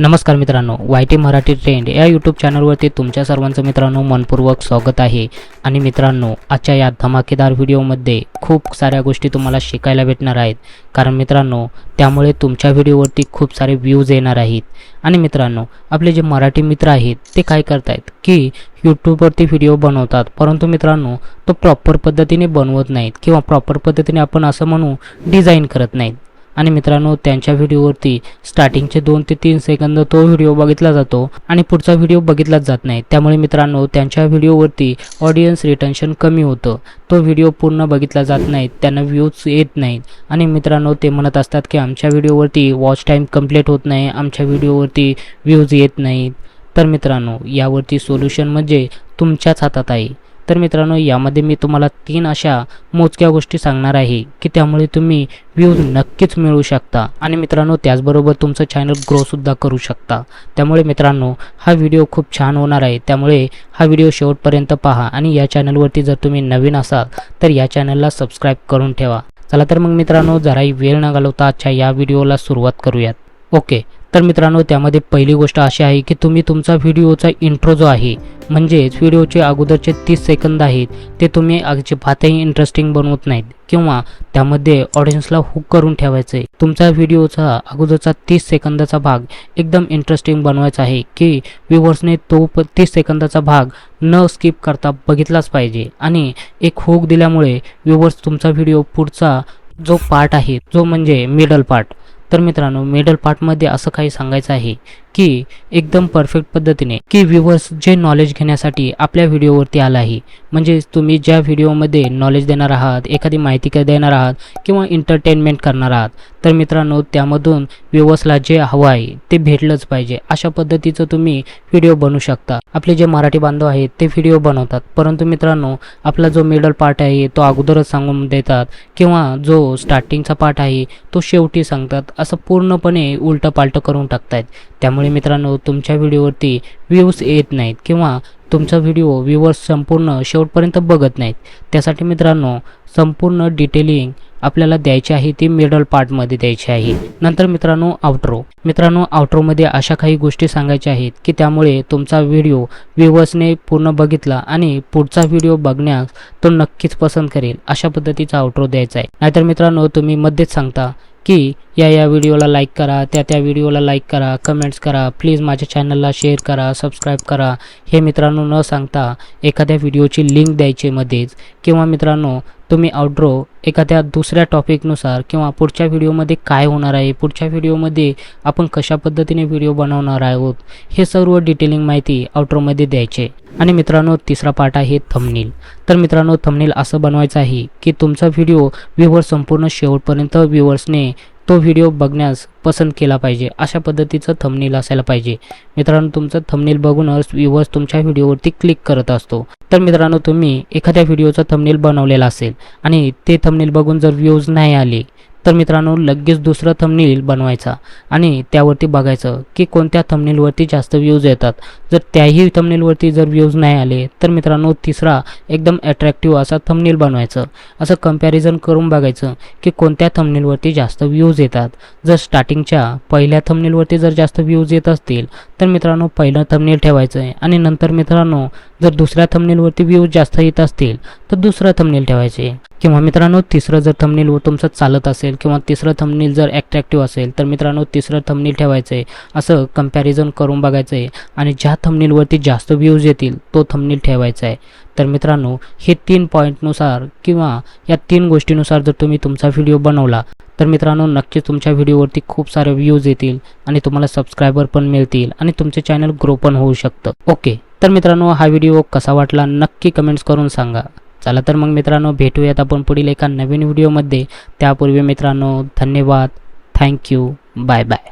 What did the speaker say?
नमस्कार मित्रांनो, YT Marathi trend या यूट्यूब चॅनलवरती तुमच्या सर्वांचं मित्रांनो मनपूर्वक स्वागत आहे। आणि मित्रांनो, आजच्या या धमाकेदार व्हिडिओमध्ये खूप साऱ्या गोष्टी तुम्हाला शिकायला भेटणार आहेत, कारण मित्रांनो त्यामुळे तुमच्या व्हिडिओवरती खूप सारे व्ह्यूज येणार आहेत। आणि मित्रांनो, आपले जे मराठी मित्र आहेत ते काय करतायत की यूट्यूबवरती व्हिडिओ बनवतात, परंतु मित्रांनो तो प्रॉपर पद्धतीने बनवत नाहीत किंवा प्रॉपर पद्धतीने आपण असं म्हणू डिझाईन करत नाहीत। आणि मित्रांनो, त्यांच्या व्हिडिओवरती स्टार्टिंगचे 2 ते 3 सेकंद तो व्हिडिओ बघितला जातो आणि पुढचा व्हिडिओ बघितलाच जात नाही। त्यामुळे मित्रांनो त्यांच्या व्हिडिओवरती ऑडियन्स रिटेन्शन कमी होतं, तो व्हिडिओ पूर्ण बघितला जात नाही, त्यांना व्ह्यूज येत नाहीत। आणि मित्रांनो ते म्हणत असतात की आमच्या व्हिडिओवरती वॉच टाईम कंप्लीट होत नाही, आमच्या व्हिडिओवरती व्ह्यूज येत नाहीत। तर मित्रांनो यावरती सोल्युशन म्हणजे तुमच्याच हातात आहे। तर मित्रांनो, यामध्ये मी तुम्हाला 3 अशा मोजक्या गोष्टी सांगणार आहे की त्यामुळे तुम्ही व्ह्यूज नक्कीच मिळवू शकता आणि मित्रांनो त्याचबरोबर तुमचं चॅनल ग्रो सुद्धा करू शकता। त्यामुळे मित्रांनो हा व्हिडिओ खूप छान होणार आहे, त्यामुळे हा व्हिडिओ शेवटपर्यंत पहा आणि या चॅनलवरती जर तुम्ही नवीन असाल तर या चॅनलला सबस्क्राईब करून ठेवा। चला तर मग मित्रांनो, जराही वेळ न घालवता आजच्या या व्हिडिओला सुरुवात करूयात। ओके, तर मित्रांनो त्यामध्ये पहिली गोष्ट अशी आहे की तुम्ही तुमचा व्हिडिओचा इंट्रो जो आहे म्हणजेच व्हिडिओचे अगोदरचे 30 सेकंद आहेत ते तुम्ही अजिबातही इंटरेस्टिंग बनवत नाहीत किंवा त्यामध्ये ऑडियन्सला हुक करून ठेवायचे। तुमचा व्हिडिओचा अगोदरचा 30 सेकंदाचा भाग एकदम इंटरेस्टिंग बनवायचा आहे की व्ह्यूअर्सने तो 30 सेकंदाचा भाग न स्किप करता बघितलाच पाहिजे। आणि एक हुक दिल्यामुळे व्ह्यूअर्स तुमचा व्हिडिओ पुढचा जो पार्ट आहे जो म्हणजे मिडल पार्ट, तर मित्रांनो मिडल पार्टमध्ये असं काही सांगायचं आहे की एकदम परफेक्ट पद्धतीने की व्ह्यूअर्स जे नॉलेज घेण्यासाठी आपल्या व्हिडिओवरती आला आहे, म्हणजे तुम्ही ज्या व्हिडिओमध्ये नॉलेज देणार आहात, एखादी माहिती देणार आहात किंवा एंटरटेनमेंट करणार आहात, तर मित्रांनो त्यामधून व्ह्यूअर्सला जे हवं आहे ते भेटलंच पाहिजे अशा पद्धतीचं तुम्ही व्हिडिओ बनवू शकता। आपले जे मराठी बांधव आहेत ते व्हिडिओ बनवतात, परंतु मित्रांनो आपला जो मिडल पार्ट आहे तो अगोदरच सांगून देतात किंवा जो स्टार्टिंगचा पार्ट आहे तो शेवटी सांगतात, असं पूर्णपणे उलटं पालटं करून टाकतायत। त्यामुळे मित्रांनो तुमच्या व्हिडिओवरती व्ह्यूज येत नाहीत किंवा तुमचा व्हिडिओ व्ह्यूअर्स संपूर्ण शेवटपर्यंत बघत नाहीत। त्यासाठी मित्रांनो संपूर्ण डिटेलिंग आपल्याला द्यायची आहे ती मिडल पार्टमध्ये द्यायची आहे। नंतर मित्रांनो आउट्रोमध्ये अशा काही गोष्टी सांगायच्या आहेत की त्यामुळे तुमचा व्हिडिओ व्ह्यूअर्सने पूर्ण बघितला आणि पुढचा व्हिडिओ बघण्यास तो नक्कीच पसंत करेल, अशा पद्धतीचा आउट्रो द्यायचा आहे। नाहीतर मित्रांनो तुम्ही मध्येच सांगता की या व्हिडिओला लाईक करा, त्या व्हिडिओला लाईक करा, कमेंट्स करा, प्लीज माझ्या चॅनलला शेअर करा, सबस्क्राईब करा, हे मित्रांनो न सांगता एखाद्या व्हिडिओची लिंक द्यायची मध्येच, किंवा मित्रांनो तुम्ही आउट्रो एखाद्या दुसऱ्या टॉपिकनुसार किंवा पुढच्या व्हिडिओमध्ये काय होणार आहे, पुढच्या व्हिडिओमध्ये आपण कशा पद्धतीने व्हिडिओ बनवणार आहोत, हे सर्व डिटेलिंग माहिती आउट्रोमध्ये द्यायचे। आणि मित्रांनो तिसरा पार्ट आहे थंबनेल। तर मित्रांनो थंबनेल असं बनवायचं आहे की तुमचा व्हिडिओ व्ह्यूअर्स संपूर्ण शेवटपर्यंत व्ह्यूअर्सने तो व्हिडिओ बघण्यास पसंत केला पाहिजे, अशा पद्धतीचं थंबनेल असायला पाहिजे। मित्रांनो तुमचं थंबनेल बघूनच व्ह्यूअर्स तुमच्या व्हिडिओवरती क्लिक करत असतो। तर मित्रांनो तुम्ही एखाद्या व्हिडिओचा थंबनेल बनवलेला असेल आणि ते थंबनेल बघून जर व्ह्यूज नाही आले तर मित्रांनो लगेच दुसरं थंबनेल बनवायचा आणि त्यावरती बघायचं की कोणत्या थंबनेलवरती जास्त व्ह्यूज येतात। जर त्याही थंबनेलवरती जर व्ह्यूज नाही आले तर मित्रांनो तिसरा एकदम अट्रॅक्टिव्ह असा थंबनेल बनवायचं। असं कंपॅरिझन करून बघायचं की कोणत्या थंबनेलवरती जास्त व्ह्यूज येतात। जर स्टार्टिंगच्या पहिल्या थंबनेलवरती जर जास्त व्ह्यूज येत असतील तर मित्रांनो पहिलं थंबनेल ठेवायचं आहे आणि नंतर मित्रांनो जर दुसऱ्या थंबनेलवरती व्ह्यूज जास्त येत असतील तर दुसरं थंबनेल ठेवायचे, किंवा मित्रांनो तिसरं जर थंबनेल तुमचं चालत असेल किंवा तिसरं थंबनेल जर अट्रॅक्टिव्ह असेल तर मित्रांनो तिसरं थंबनेल ठेवायचं आहे। असं कंपॅरिझन करून बघायचं आहे आणि ज्या थंबनेलवरती जास्त व्ह्यूज येतील तो थंबनेल ठेवायचा आहे। तर मित्रांनो हे 3 पॉईंटनुसार किंवा या 3 गोष्टीनुसार जर तुम्ही तुमचा व्हिडिओ बनवला तर मित्रांनो नक्कीच तुमच्या व्हिडिओवरती खूप सारे व्ह्यूज येतील आणि तुम्हाला सबस्क्रायबर पण मिळतील आणि तुमचे चॅनल ग्रो पण होऊ शकतं। ओके, तर मित्रांनो हा व्हिडिओ कसा वाटला नक्की कमेंट्स करून सांगा। चला तर मग मित्रांनो भेटूयात आपण पुढील एका नवीन व्हिडिओमध्ये। त्यापूर्वी मित्रांनो धन्यवाद, थँक्यू, बाय बाय।